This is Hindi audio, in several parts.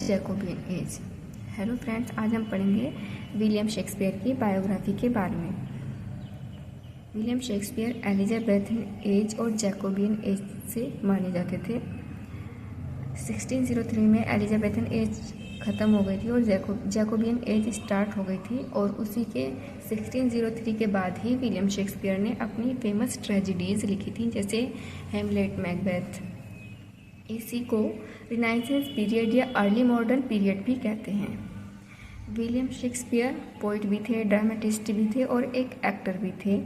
Jacobian as. हेलो फ्रेंड्स, आज हम पढ़ेंगे विलियम शेक्सपियर की बायोग्राफी के बारे में। विलियम शेक्सपियर एलिजाबेथन एज और जैकोबियन एज से माने जाते थे। 1603 में एलिजाबेथन एज ख़त्म हो गई थी और जैकोबियन एज स्टार्ट हो गई थी, और उसी के 1603 के बाद ही विलियम शेक्सपियर ने अपनी फेमस ट्रेजेडीज़ लिखी थी, जैसे हैमलेट, मैकबेथ। इसी को रिनाइसेंस पीरियड या अर्ली मॉडर्न पीरियड भी कहते हैं। विलियम शेक्सपियर पोइट भी थे, ड्रामेटिस्ट भी थे और एक एक्टर भी थे।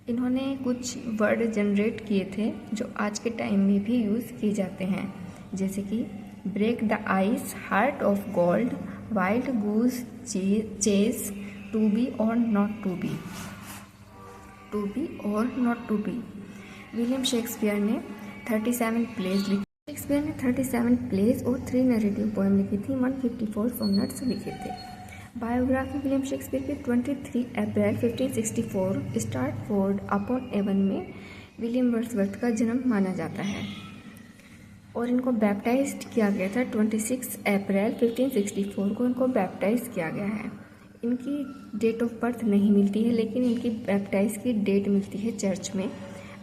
इन्होंने कुछ वर्ड जनरेट किए थे जो आज के टाइम में भी यूज़ किए जाते हैं, जैसे कि break the ice, heart of gold, wild goose chase, to be और not to be, to be और not to be. William Shakespeare ने 37 प्लेज लिखी। शेक्सपियर ने 37 प्लेज और 3 नैरेटिव पोएम लिखी थी, 154 सोनेट्स लिखे थे। बायोग्राफी विलियम शेक्सपियर के 23 अप्रैल 1564 स्टार्टफोर्ड अपॉन एवन में विलियम वर्ड्सवर्थ का जन्म माना जाता है, और इनको बैप्टाइज्ड किया गया था 26 अप्रैल 1564 को इनको बैप्टाइज किया गया है। इनकी डेट ऑफ बर्थ नहीं मिलती है, लेकिन इनकी बैप्टाइज की डेट मिलती है चर्च में,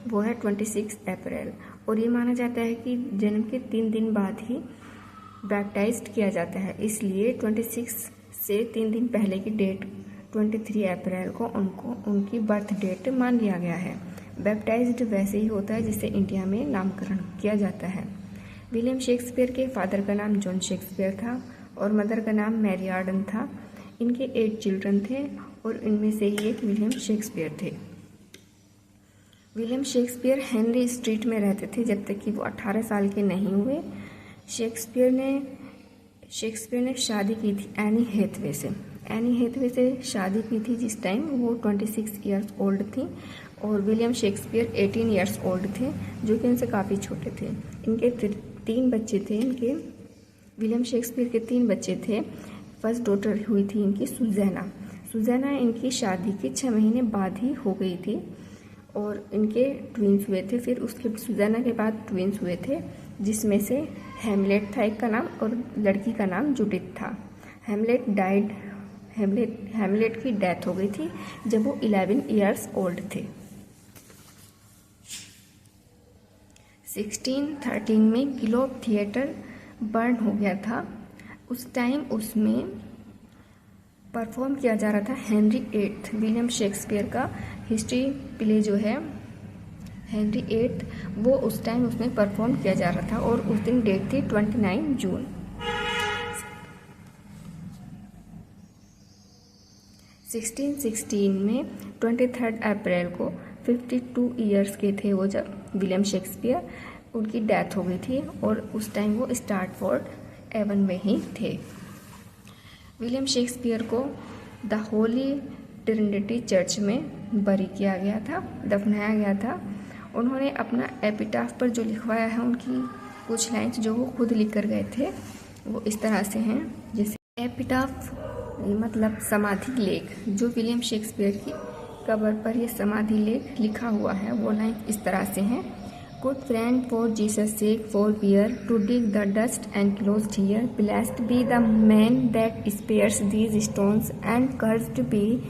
वो है 26 अप्रैल। और ये माना जाता है कि जन्म के 3 दिन बाद ही बैप्टाइज्ड किया जाता है, इसलिए 26 से 3 दिन पहले की डेट 23 अप्रैल को उनकी बर्थ डेट मान लिया गया है। बैप्टाइज्ड वैसे ही होता है जिससे इंडिया में नामकरण किया जाता है। विलियम शेक्सपियर के फादर का नाम जॉन शेक्सपियर था और मदर का नाम मैरी आर्डन था। इनके 8 चिल्ड्रन थे और इनमें से ही एक विलियम शेक्सपियर थे। विलियम शेक्सपियर हेनरी स्ट्रीट में रहते थे जब तक कि वो 18 साल के नहीं हुए। शेक्सपियर ने शादी की थी एनी हैथवे से। एनी हैथवे से शादी की थी जिस टाइम वो 26 ईयर्स ओल्ड थी, और विलियम शेक्सपियर 18 ईयर्स ओल्ड थे, जो कि उनसे काफ़ी छोटे थे। इनके 3 बच्चे थे। विलियम शेक्सपियर के 3 बच्चे थे। फर्स्ट डॉटर हुई थी इनकी सुजैना इनकी शादी के 6 महीने बाद ही हो गई थी, और इनके ट्विंस हुए थे। फिर उसके सुजैना के बाद ट्विंस हुए थे, जिसमें से हैमलेट था एक का नाम, और लड़की का नाम जूडिथ था। हैमलेट की डेथ हो गई थी जब वो 11 ईयर्स ओल्ड थे। 1613 में ग्लोब थिएटर बर्न हो गया था। उस टाइम उसमें परफॉर्म किया जा रहा था हेनरी 8 विलियम शेक्सपियर का हिस्ट्री प्ले जो है हेनरी 8, वो उस टाइम उसमें परफॉर्म किया जा रहा था, और उस दिन डेट थी 29 जून। 1616 में 23 अप्रैल को 52 ईयर्स के थे वो जब विलियम शेक्सपियर उनकी डेथ हो गई थी, और उस टाइम वो स्टार्टफोर्ड एवन में ही थे। विलियम शेक्सपियर को द होली ट्रिनिटी चर्च में बरी किया गया था, दफनाया गया था। उन्होंने अपना एपिटाफ पर जो लिखवाया है, उनकी कुछ लाइन्स जो वो खुद लिख कर गए थे, वो इस तरह से हैं। जैसे एपिटाफ मतलब समाधि लेख, जो विलियम शेक्सपियर की कब्र पर ये समाधि लेख लिखा हुआ है, वो लाइन इस तरह से हैं। Good friend, for Jesus sake forbear to dig the dust enclosed here. Blessed be the man that spares these stones, and cursed be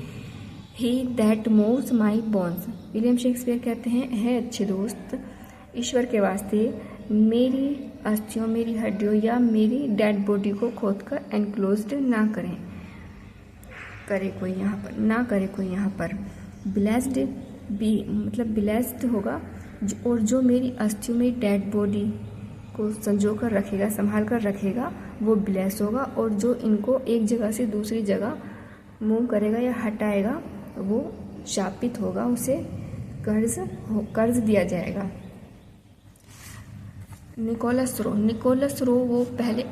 he that moves my bones. William Shakespeare कहते हैं, है अच्छे दोस्त, ईश्वर के वास्ते मेरी अस्थियों, मेरी हड्डियों या मेरी डेड बॉडी को खोदकर एनक्लोज्ड ना करें, करे कोई यहाँ पर। ब्लेस्ड बी मतलब ब्लेस्ड होगा, और जो मेरी अस्थियों में डेड बॉडी को संजो कर रखेगा, संभाल कर रखेगा, वो ब्लेस होगा। और जो इनको एक जगह से दूसरी जगह मूव करेगा या हटाएगा, वो शापित होगा, उसे कर्ज दिया जाएगा। निकोलस रो वो पहले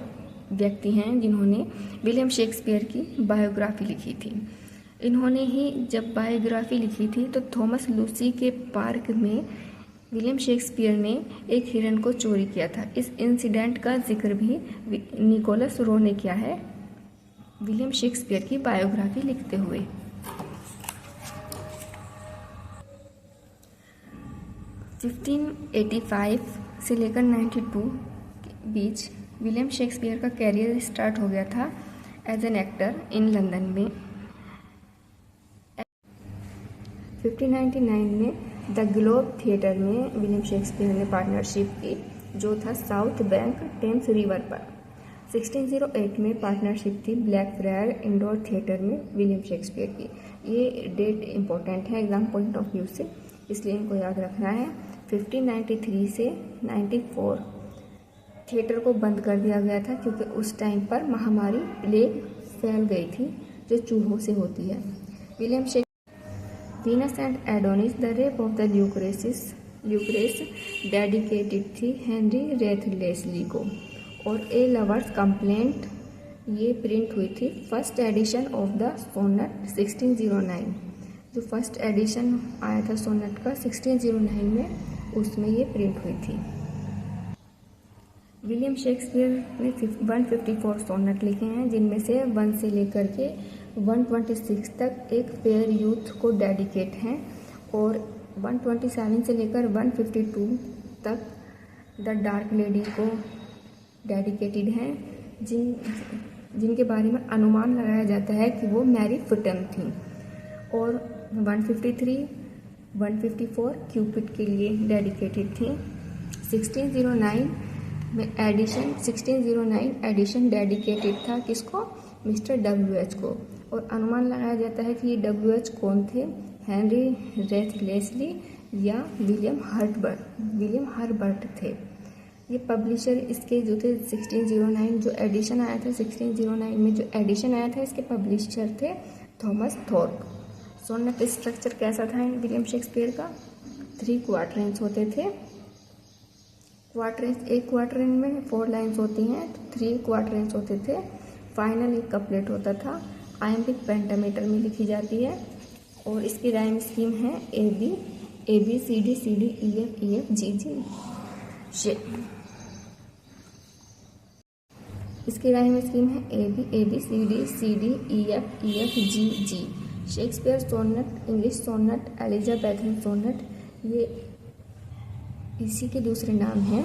व्यक्ति हैं जिन्होंने विलियम शेक्सपियर की बायोग्राफी लिखी थी। इन्होंने ही जब बायोग्राफी लिखी थी तो थॉमस लूसी के पार्क में विलियम शेक्सपियर ने एक हिरन को चोरी किया था। इस इंसिडेंट का जिक्र भी निकोलस रो ने किया है विलियम शेक्सपियर की बायोग्राफी लिखते हुए। 1585 से लेकर 92 के बीच विलियम शेक्सपियर का कैरियर स्टार्ट हो गया था as an actor in London में। 1599 में द ग्लोब थिएटर में विलियम शेक्सपियर ने पार्टनरशिप की, जो था साउथ बैंक टेम्स रिवर पर। 1608 में पार्टनरशिप थी ब्लैकफ्रायर इंडोर थिएटर में विलियम शेक्सपियर की। ये डेट इम्पोर्टेंट है एग्जाम पॉइंट ऑफ व्यू से, इसलिए इनको याद रखना है। 1593 से 94 थिएटर को बंद कर दिया गया था, क्योंकि उस टाइम पर महामारी प्लेग फैल गई थी, जो चूहों से होती है। William Shakespeare Venus and Adonis the rape of the Lucrece dedicated थी हेनरी रेथ लेस्ली को, और ए लवर्स कंप्लेंट ये प्रिंट हुई थी first edition of the sonnet 1609। जो फर्स्ट एडिशन आया था सोनेट का 1609 में, उसमें ये प्रिंट हुई थी। विलियम शेक्सपियर ने 154 सोनेट लिखे हैं, जिनमें से 1 से लेकर के 126 तक एक फेयर यूथ को डेडिकेट हैं, और 127 से लेकर 152 तक द डार्क लेडी को डेडिकेटेड हैं, जिनके बारे में अनुमान लगाया जाता है कि वो मैरी फुटन थी। और 153, 154 क्यूपिड के लिए डेडिकेटेड थी। 1609 एडिशन डेडिकेटेड था किसको? मिस्टर WH को। और अनुमान लगाया जाता है कि ये WH कौन थे? हेनरी रेथ लेस्ली या विलियम हर्बर्ट थे। ये पब्लिशर इसके जो थे 1609 जो एडिशन आया था, 1609 में जो एडिशन आया था, इसके पब्लिशर थे थॉमस थॉर्प। सोनेट स्ट्रक्चर कैसा था विलियम शेक्सपियर का? 3 क्वार्टरेंस होते थे। एक क्वार्टरेन में 4 लाइन्स होती हैं, तो 3 क्वार्टरेंस होते थे। फाइनल एक कपलेट होता था, आयम्बिक पेंटामीटर में लिखी जाती है, और इसकी राइम स्कीम है AB CD CD EF GG। इसकी राइम स्कीम है AB CD CD EF GG। Shakespeare sonnet, English sonnet, Elizabethan sonnet, ये इसी के दूसरे नाम हैं।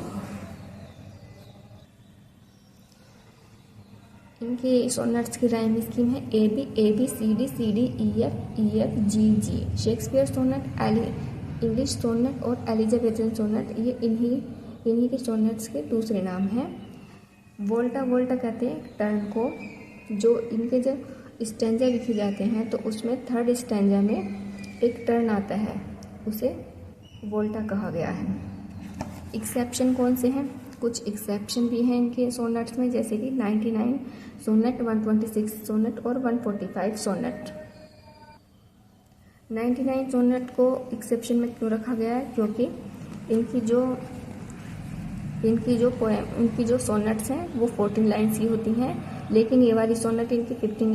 इनकी सोनेट्स की राइम स्कीम है AB CD CD EF GG। Shakespeare sonnet, English sonnet और एलिजाबेथन सोनेट, ये इन्हीं के सोनेट्स के दूसरे नाम हैं। वोल्टा कहते हैं टर्न को, जो इनके जब स्टैंजा लिखे जाते हैं तो उसमें 3rd स्टैंजा में एक टर्न आता है, उसे वोल्टा कहा गया है। एक्सेप्शन कौन से हैं? कुछ एक्सेप्शन भी हैं इनके सोनेट्स में, जैसे कि 99 सोनेट, 126 सोनेट और 145 सोनेट। 99 सोनेट को एक्सेप्शन में क्यों रखा गया है? क्योंकि इनकी जो सोनेट्स हैं वो 14 लाइन्स की होती हैं, लेकिन ये वाली सोनेट इनकी 15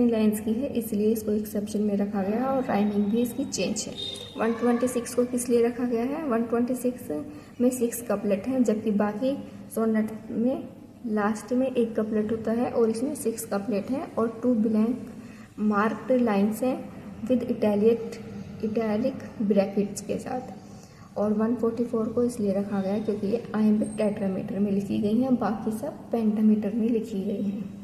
लाइन्स की है, इसलिए इसको एक्सेप्शन में रखा गया है, और राइमिंग भी इसकी चेंज है। 126 को किस लिए रखा गया है? 126 में 6 कपलेट हैं, जबकि बाकी सोनेट में लास्ट में एक कपलेट होता है, और इसमें 6 कपलेट हैं, और 2 ब्लैंक मार्क्ड लाइन्स हैं विद इटैलिक ब्रैकेट्स के साथ। और 144 को इसलिए रखा गया क्योंकि ये आयम्बिक टेट्रामीटर में लिखी गई हैं, बाकी सब पेंटामीटर में लिखी गई हैं।